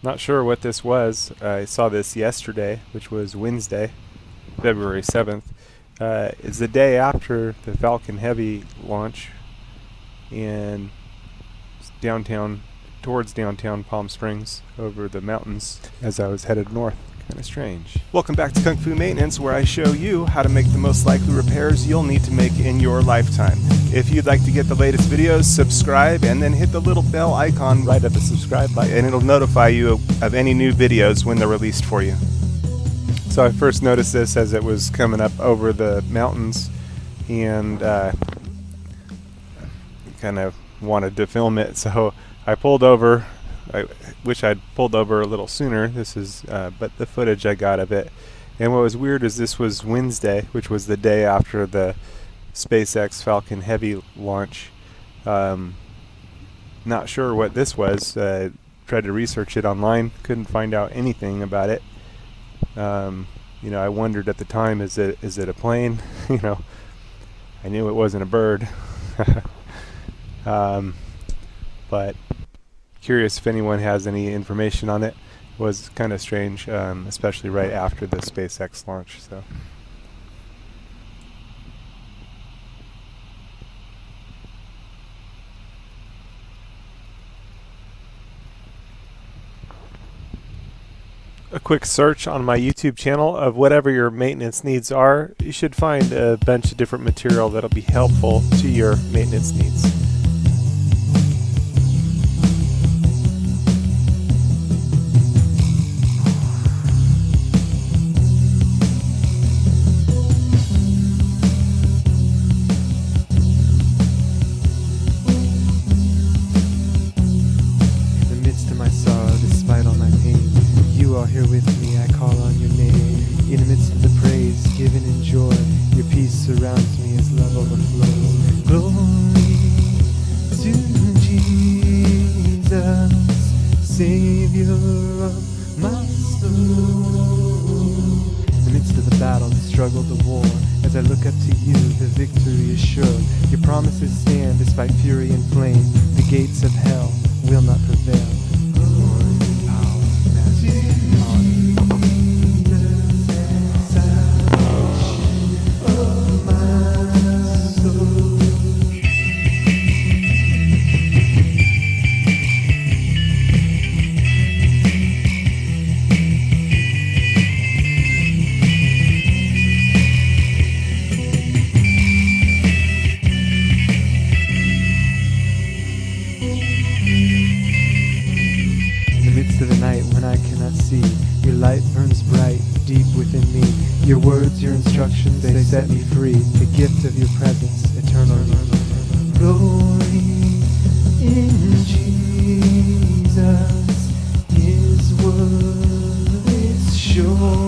Not sure what this was. I saw this yesterday, which was Wednesday, February 7th. It's the day after the Falcon Heavy launch in downtown, towards downtown Palm Springs, over the mountains as I was headed north. Kind of strange. Welcome back to Kung Fu Maintenance, where I show you how to make the most likely repairs you'll need to make in your lifetime. If you'd like to get the latest videos, subscribe and then hit the little bell icon right at the subscribe button, and it'll notify you of any new videos when they're released for you. So I first noticed this as it was coming up over the mountains, and kind of wanted to film it, so I pulled over. I wish I'd pulled over a little sooner. This is, but the footage I got of it. And what was weird is this was Wednesday, which was the day after the SpaceX Falcon Heavy launch. Not sure what this was. Tried to research it online, couldn't find out anything about it. I wondered at the time, is it a plane? I knew it wasn't a bird. But curious if anyone has any information on it. It was kind of strange, especially right after the SpaceX launch. So. A quick search on my YouTube channel of whatever your maintenance needs are. You should find a bunch of different material that'll be helpful to your maintenance needs. Here with me, I call on your name. In the midst of the praise, give and enjoy. Your peace surrounds me as love overflows. Glory to Jesus, Savior of my soul. In the midst of the battle, the struggle, the war, as I look up to you, the victory is sure. Your promises stand despite fury and flame. The gates of hell will not prevail. To the night when I cannot see, your light burns bright deep within me. Your words, your instructions, they set me free. The gift of your presence, eternal. Glory in Jesus, His word is sure.